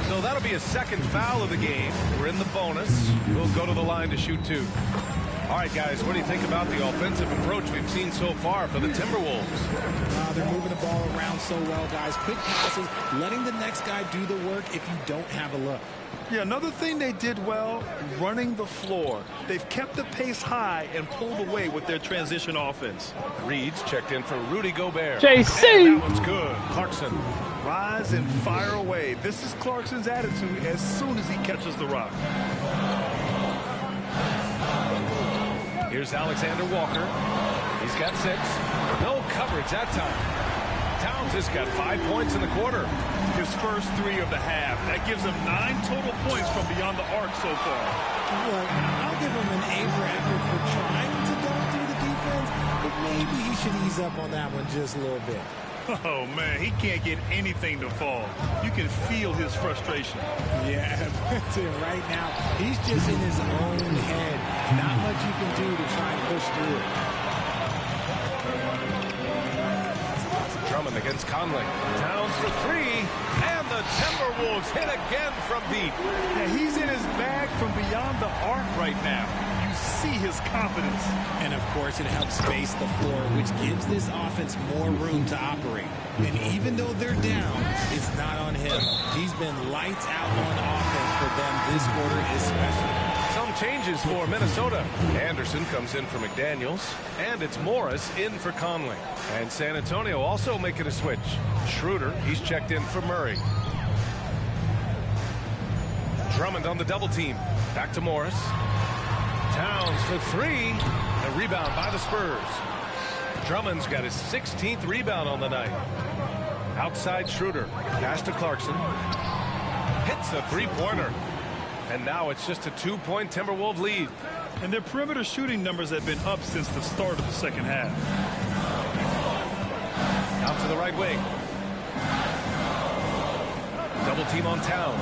So that'll be a second foul of the game. We're in the bonus. We'll go to the line to shoot 2. All right, guys, what do you think about the offensive approach we've seen so far for the Timberwolves? They're moving the ball around so well, guys. Quick passes, letting the next guy do the work if you don't have a look. Yeah, another thing they did well, running the floor. They've kept the pace high and pulled away with their transition offense. Reed's checked in for Rudy Gobert. JC! And that one's good. Clarkson. Rise and fire away. This is Clarkson's attitude as soon as he catches the rock. Here's Alexander Walker. He's got 6. No coverage that time. Towns has got 5 points in the quarter. His first 3 of the half. That gives him 9 total points from beyond the arc so far. Look, I'll give him an A for effort for trying to go through the defense, but maybe he should ease up on that one just a little bit. Oh, man, he can't get anything to fall. You can feel his frustration. Yeah, that's it. Right now, he's just in his own head. Not much you can do to try and push through it. Drummond against Conley. Towns for 3, and the Timberwolves hit again from deep. Yeah, he's in his bag from beyond the arc right now. You see his confidence. And, of course, it helps space the floor, which gives this offense more room to operate. And even though they're down, it's not on him. He's been lights out on offense for them this quarter especially. Some changes for Minnesota. Anderson comes in for McDaniels, and it's Morris in for Conley. And San Antonio also making a switch. Schroeder, he's checked in for Murray. Drummond on the double team. Back to Morris. Towns for 3. A rebound by the Spurs. Drummond's got his 16th rebound on the night. Outside Schroeder. Pass to Clarkson. Hits a three-pointer. And now it's just a 2-point Timberwolves lead. And their perimeter shooting numbers have been up since the start of the second half. Out to the right wing. Double team on Towns.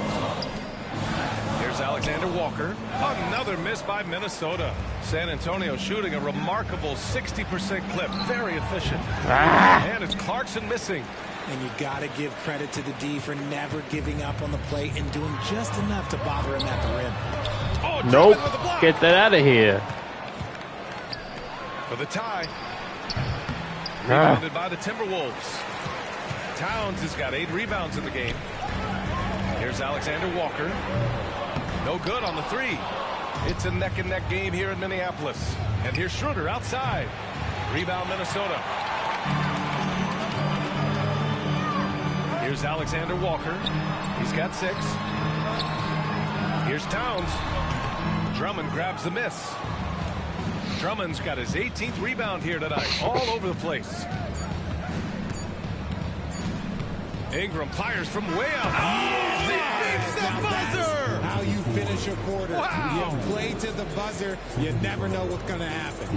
Here's Alexander Walker. Another miss by Minnesota. San Antonio shooting a remarkable 60% clip. Very efficient. And it's Clarkson missing. And you got to give credit to the D for never giving up on the play and doing just enough to bother him at the rim. Oh, nope. Get that out of here. For the tie. Rebounded by the Timberwolves. Towns has got 8 rebounds in the game. Here's Alexander Walker. No good on the 3. It's a neck-and-neck game here in Minneapolis. And here's Schroeder outside. Rebound Minnesota. Here's Alexander Walker. He's got 6. Here's Towns. Drummond grabs the miss. Drummond's got his 18th rebound here tonight. All over the place. Ingram fires from way out. Oh, he beats the buzzer! How you finish a quarter. Wow. You play to the buzzer. You never know what's going to happen.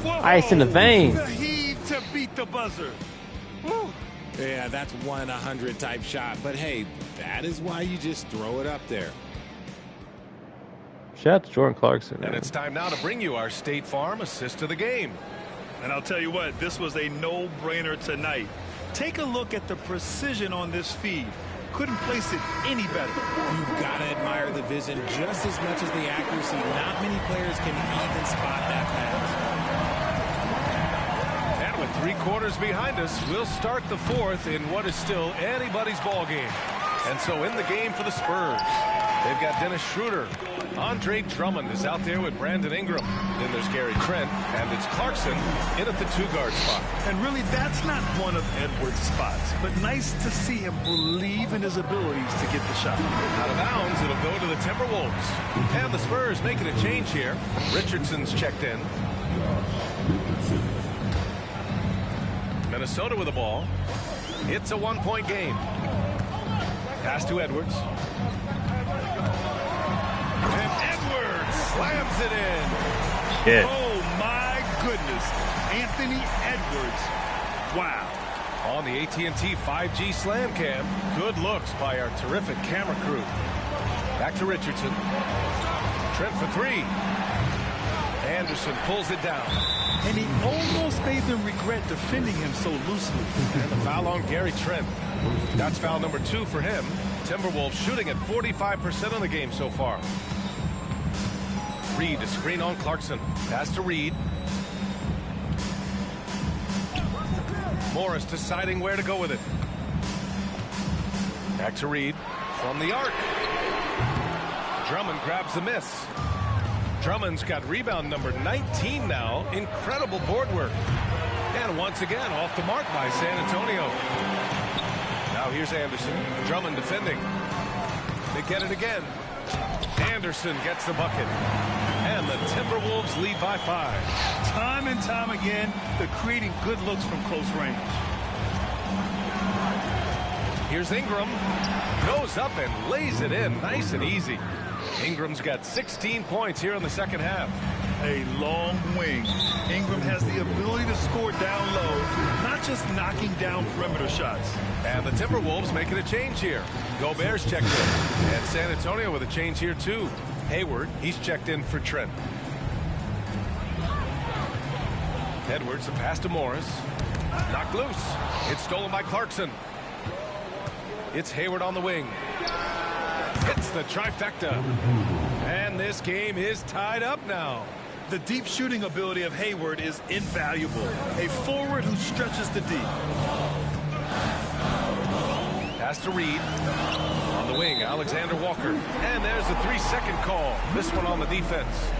Whoa. Ice in the veins. The heave to beat the buzzer. Woo. Yeah, that's 1 in 100 type shot. But, hey, that is why you just throw it up there. Shout out to Jordan Clarkson. And it's time now to bring you our State Farm assist of the game. And I'll tell you what, this was a no-brainer tonight. Take a look at the precision on this feed. Couldn't place it any better. You've got to admire the vision just as much as the accuracy. Not many players can even spot that pass. And with 3 quarters behind us, we'll start the 4th in what is still anybody's ball game. And so in the game for the Spurs, they've got Dennis Schroeder. Andre Drummond is out there with Brandon Ingram. Then there's Gary Trent, and it's Clarkson in at the 2-guard spot. And really, that's not one of Edwards' spots. But nice to see him believe in his abilities to get the shot. Out of bounds, it'll go to the Timberwolves. And the Spurs making a change here. Richardson's checked in. Minnesota with the ball. It's a 1-point game. Pass to Edwards. And Edwards slams it in. Yeah. Oh, my goodness. Anthony Edwards. Wow. On the AT&T 5G Slam Cam. Good looks by our terrific camera crew. Back to Richardson. Trent for 3. Anderson pulls it down. And he almost made them regret defending him so loosely. And the foul on Gary Trent. That's foul number 2 for him. Timberwolves shooting at 45% of the game so far. Reed to screen on Clarkson. Pass to Reed. Morris deciding where to go with it. Back to Reed from the arc. Drummond grabs the miss. Drummond's got rebound number 19 now. Incredible board work. And once again off the mark by San Antonio. Now here's Anderson. Drummond defending. They get it again. Anderson gets the bucket. And the Timberwolves lead by 5. Time and time again, they're creating good looks from close range. Here's Ingram. Goes up and lays it in nice and easy. Ingram's got 16 points here in the second half. A long wing. Ingram has the ability to score down low, not just knocking down perimeter shots. And the Timberwolves making a change here. Gobert's checked in. And San Antonio with a change here too. Hayward, he's checked in for Trent. Edwards, a pass to Morris. Knocked loose. It's stolen by Clarkson. It's Hayward on the wing. Hits the trifecta. And this game is tied up now. The deep shooting ability of Hayward is invaluable. A forward who stretches the deep. Pass to Reed. On the wing, Alexander Walker. And there's the 3-second call. This one on the defense.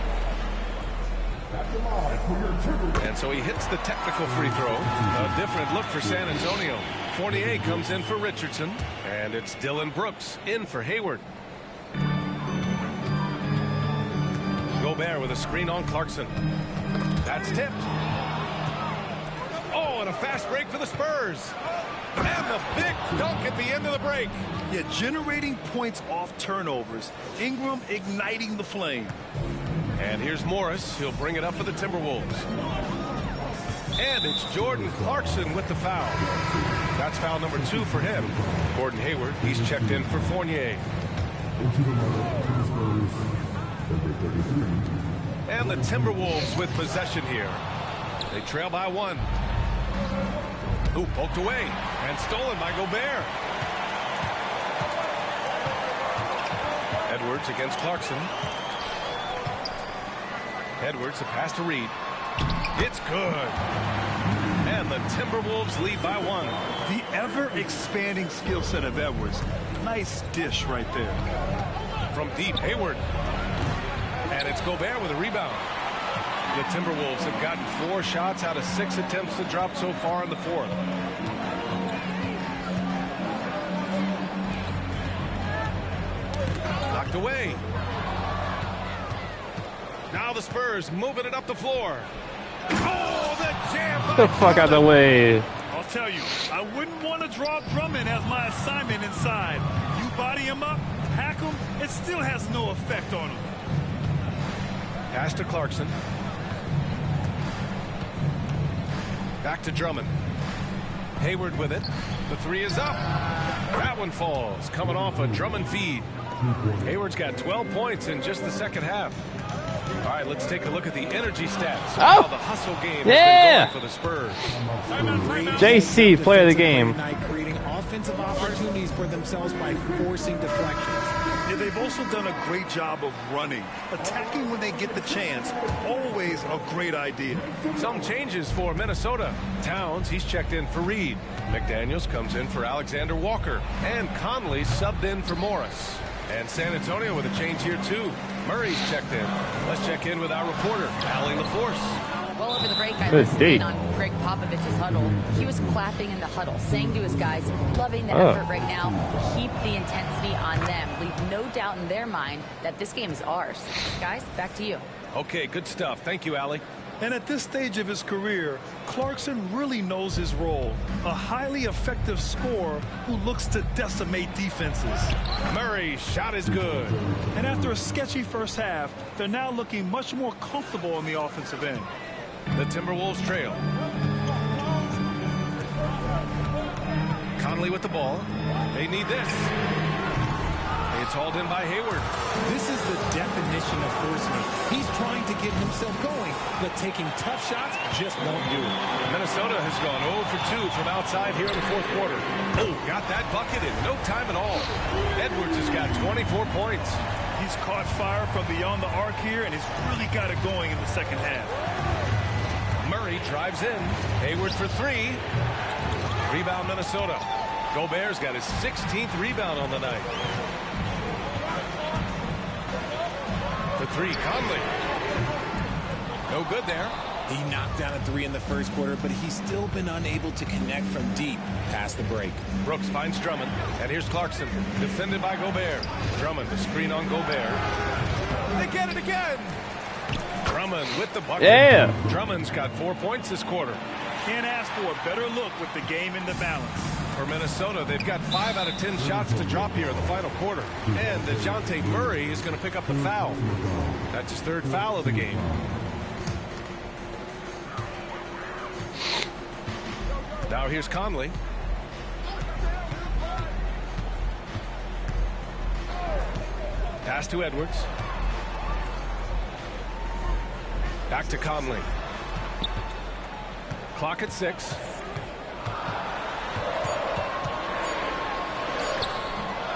And so he hits the technical free throw. A different look for San Antonio. Fournier comes in for Richardson. And it's Dylan Brooks in for Hayward. Gobert with a screen on Clarkson. That's tipped. Oh, and a fast break for the Spurs. And the big dunk at the end of the break. Yeah, generating points off turnovers. Ingram igniting the flame. And here's Morris. He'll bring it up for the Timberwolves. And it's Jordan Clarkson with the foul. That's foul number 2 for him. Gordon Hayward, he's checked in for Fournier. And the Timberwolves with possession here. They trail by 1. Ooh, poked away and stolen by Gobert. Edwards against Clarkson. Edwards, a pass to Reed. It's good. And the Timberwolves lead by 1. The ever-expanding skill set of Edwards. Nice dish right there. From deep, Hayward. And it's Gobert with a rebound. The Timberwolves have gotten 4 shots out of 6 attempts to drop so far in the 4th. Knocked away. Now the Spurs moving it up the floor. Oh, the jam. Get the fuck out of the way. I'll tell you, I wouldn't want to draw Drummond as my assignment inside. You body him up, hack him, it still has no effect on him. Pass to Clarkson. Back to Drummond. Hayward with it. The 3 is up. That one falls. Coming off a Drummond feed. Hayward's got 12 points in just the second half. All right, let's take a look at the energy stats. How the hustle game has been going for the Spurs. JC, player of the game. Creating offensive opportunities for themselves by forcing deflections. Yeah, they've also done a great job of running. Attacking when they get the chance. Always a great idea. Some changes for Minnesota. Towns, he's checked in for Reed. McDaniels comes in for Alexander Walker. And Conley subbed in for Morris. And San Antonio with a change here, too. Murray's checked in. Let's check in with our reporter, Allie LaForce. Well, over the break, I listened in on Greg Popovich's huddle. He was clapping in the huddle, saying to his guys, loving the effort right now. Keep the intensity on them. Leave no doubt in their mind that this game is ours. Guys, back to you. Okay, good stuff. Thank you, Allie. And at this stage of his career, Clarkson really knows his role. A highly effective scorer who looks to decimate defenses. Murray's shot is good. And after a sketchy first half, they're now looking much more comfortable on the offensive end. The Timberwolves trail. Conley with the ball. They need this. It's hauled in by Hayward. This is the definition of force need. He's trying to get himself going, but taking tough shots just won't do it. Minnesota has gone 0 for 2 from outside here in the 4th quarter. Oh, got that bucket in no time at all. Edwards has got 24 points. He's caught fire from beyond the arc here, and he's really got it going in the second half. Murray drives in. Hayward for 3. Rebound Minnesota. Gobert's got his 16th rebound on the night. For 3, Conley. No good there. He knocked down a 3 in the first quarter, but he's still been unable to connect from deep past the break. Brooks finds Drummond, and here's Clarkson, defended by Gobert. Drummond, the screen on Gobert. They get it again. Drummond with the bucket. Yeah. Drummond's got 4 points this quarter. can't ask for a better look with the game in the balance. For Minnesota, they've got 5 out of 10 shots to drop here in the final quarter. And DeJounte Murray is going to pick up the foul. That's his 3rd foul of the game. Now here's Conley. Pass to Edwards. Back to Conley. Clock at 6.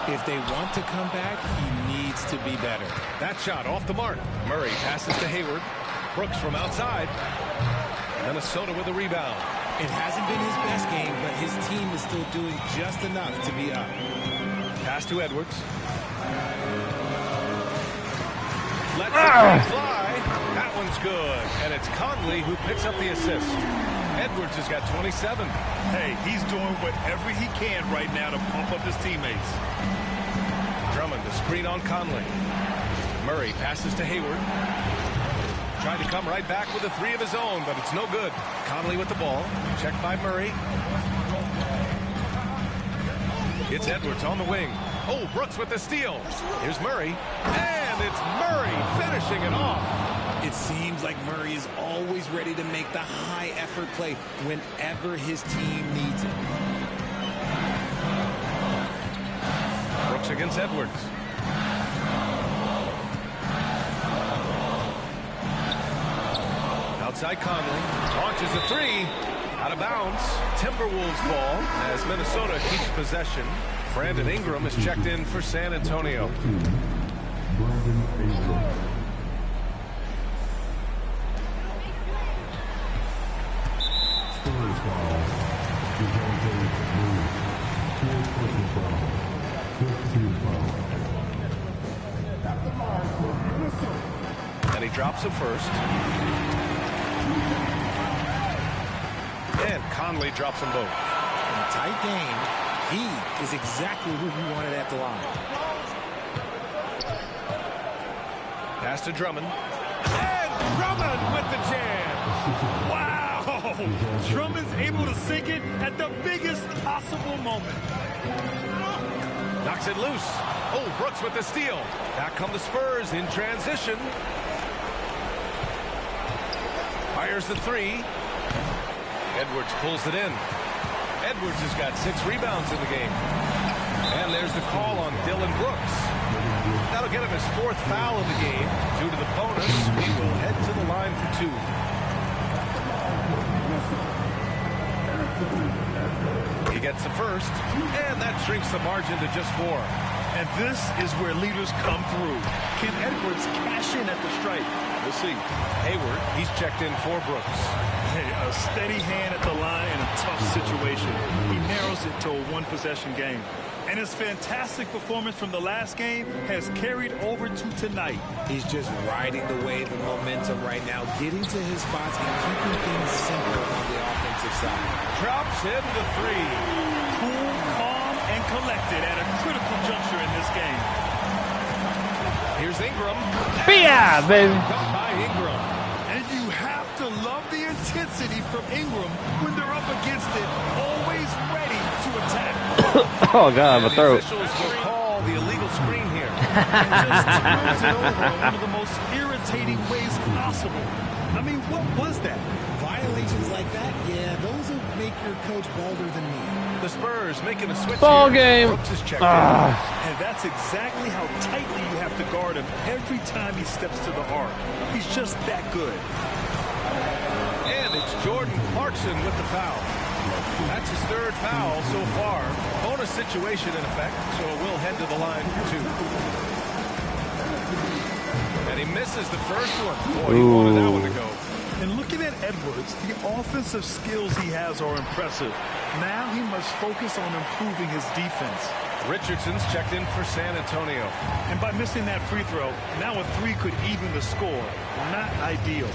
If they want to come back, he needs to be better. That shot off the mark. Murray passes to Hayward. Brooks from outside. Minnesota with a rebound. It hasn't been his best game, but his team is still doing just enough to be up. Pass to Edwards. Lets it fly. That one's good. And it's Conley who picks up the assist. Edwards has got 27. Hey, he's doing whatever he can right now to pump up his teammates. Drummond, the screen on Conley. Murray passes to Hayward. Trying to come right back with a 3 of his own, but it's no good. Conley with the ball. Checked by Murray. It's Edwards on the wing. Oh, Brooks with the steal. Here's Murray. And it's Murray finishing it off. It seems like Murray is always ready to make the high-effort play whenever his team needs it. Brooks against Edwards. Outside Conley. Launches a 3. Out of bounds. Timberwolves ball as Minnesota keeps possession. Brandon Ingram is checked in for San Antonio. And he drops it first. And Conley drops them both. In a tight game, he is exactly who you wanted at the line. Pass to Drummond. And Drummond with the jam. Wow! Drummond's able to sink it at the biggest possible moment. Knocks it loose. Oh, Brooks with the steal. Back come the Spurs in transition. Fires the 3. Edwards pulls it in. Edwards has got 6 rebounds in the game. And there's the call on Dylan Brooks. That'll get him his 4th foul of the game. Due to the bonus, he will head to the line for 2. He gets the first, and that shrinks the margin to just 4. And this is where leaders come through. Can Edwards cash in at the stripe? We'll see. Hayward, he's checked in for Brooks. Hey, a steady hand at the line in a tough situation. He narrows it to a 1-possession game. And his fantastic performance from the last game has carried over to tonight. He's just riding the wave of momentum right now, getting to his spots and keeping things simple on the offensive side. Drops in the 3. Cool, calm, and collected at a critical juncture in this game. Here's Ingram. Yeah, baby. Got by Ingram. And you have to love the intensity from Ingram when they're up against it, always ready to attack. Oh, God, my The throat. officials will call the illegal screen here. Just turns it over in one of the most irritating ways possible. I mean, what was that? Violations like that, yeah, those will make your coach bolder than me. The Spurs making a switch Ball here. game. Brooks is checked And that's exactly how tightly you have to guard him every time he steps to the arc. He's just that good. in. And it's Jordan Clarkson with the foul. That's his 3rd foul so far. Bonus situation in effect, so it will head to the line for 2. And he misses the first one. Boy, he wanted that one to go. And looking at Edwards, the offensive skills he has are impressive. Now he must focus on improving his defense. Richardson's checked in for San Antonio. And by missing that free throw, now a 3 could even the score. Not ideal.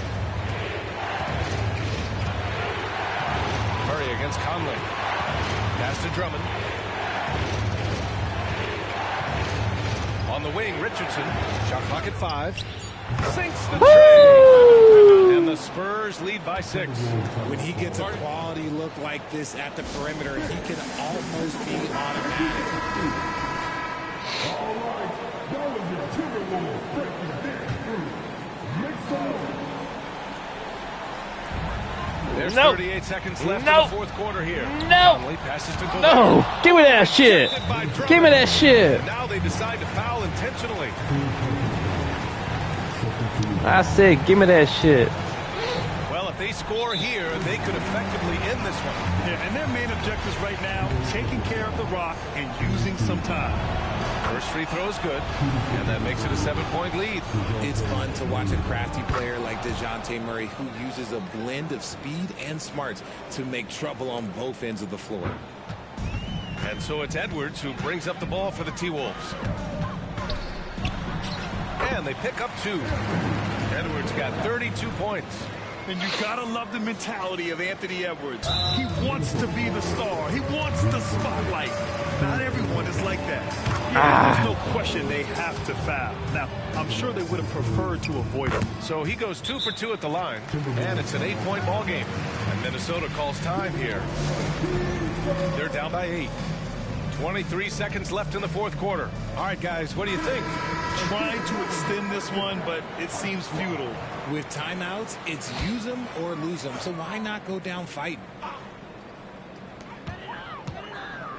Murray against Conley. Pass to Drummond. On the wing, Richardson. Shot clock at 5. Sinks the tray. And And the Spurs lead by 6. When he gets a quality look like this at the perimeter, he can almost be automatic. All right, that was your Timberwolves breaking their through. Make some. There's 38 seconds left in the fourth quarter here. Conley passes to Gobert. No! Give me that shit! Give me that shit! And now they decide to foul intentionally. I said, give me that shit. Well, if they score here, they could effectively end this one. Yeah, and their main objectives right now, taking care of the rock and using some time. First free throw is good, and that makes it a 7-point lead. It's fun to watch a crafty player like DeJounte Murray who uses a blend of speed and smarts to make trouble on both ends of the floor. And so it's Edwards who brings up the ball for the T-Wolves. And they pick up 2. Edwards got 32 points. And you gotta love the mentality of Anthony Edwards. He wants to be the star. He wants the spotlight. Not everyone is like that. Yeah, there's no question they have to foul. Now, I'm sure they would have preferred to avoid it. So he goes 2 for 2 at the line, and it's an 8-point ball game. And Minnesota calls time here. They're down by 8. 23 seconds left in the fourth quarter. All right, guys, what do you think? Trying to extend this one, but it seems futile. With timeouts, it's use them or lose them. So why not go down fighting?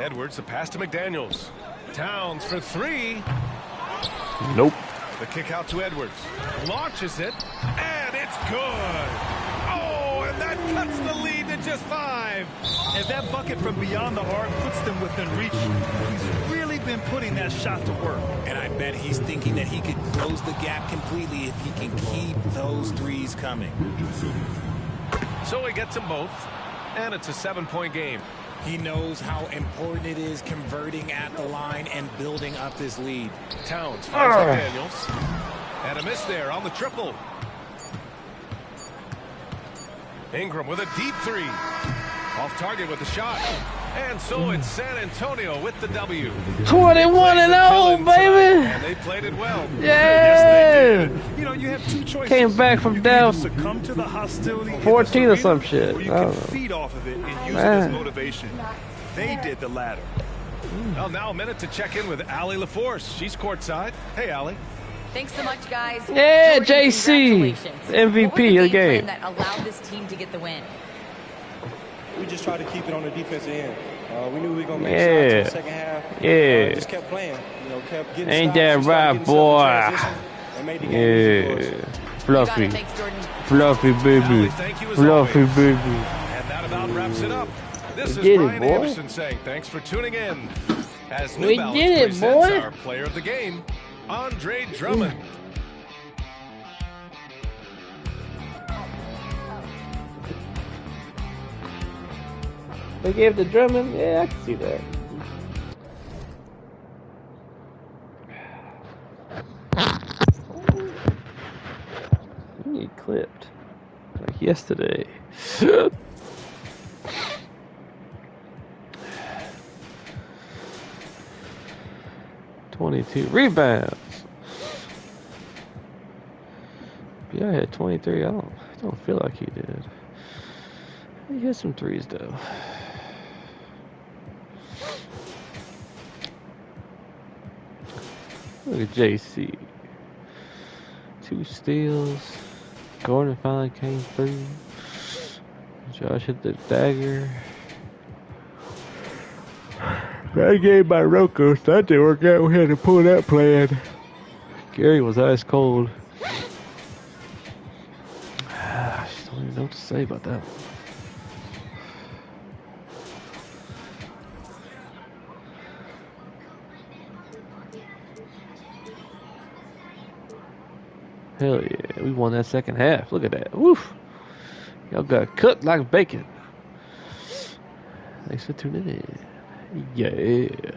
Edwards, the pass to McDaniels. Towns for 3. Nope. The kick out to Edwards. Launches it, and it's good. Oh, and that cuts the lead to just 5. And that bucket from beyond the arc puts them within reach. He's really been putting that shot to work. And I bet he's thinking that he could close the gap completely if he can keep those threes coming. So he gets them both, and it's a 7-point game. He knows how important it is converting at the line and building up this lead. Towns finds McDaniels. And a miss there on the triple. Ingram with a deep 3. Off target with the shot. And so it's San Antonio with the W. 21-0, baby! And they played it well. Yeah! Yes, they did. You know, you have 2 choices. Came back from down succumb to the hostility 14 or some shit. Or you can feed off of it and use it as motivation. They did the latter. Well, now a minute to check in with Allie LaForce. She's courtside. Hey, Allie. Thanks so much, guys. Yeah, Jordan, JC, MVP of the game. That allowed this team to get the win. We just tried to keep it on the defensive end. We knew we were going to make shots in the second half. Yeah. Just kept playing. You know, kept getting Ain't stops, that right, boy? And made the game easy for us. Fluffy. Thanks, Jordan. Fluffy baby. Allie, thank you as Fluffy always. baby. And that about wraps it up. This is did it, Brian boy. Anderson saying thanks for tuning in. As New We Balance did it, presents boy. our player of the game, Andre Drummond. They gave the Drummond? Yeah, I can see that. You get clipped. Like yesterday. 22 rebounds. Yeah, I had 23. I don't feel like he did. He had some threes though. Look at JC. 2 steals. Gordon finally came through. Josh hit the dagger. That game by Rocco, so that didn't work out. We had to pull that plan. Gary was ice cold. I just don't even know what to say about that one. Hell yeah, we won that second half. Look at that. Woof. Y'all got cooked like bacon. Thanks for tuning in. Yeah.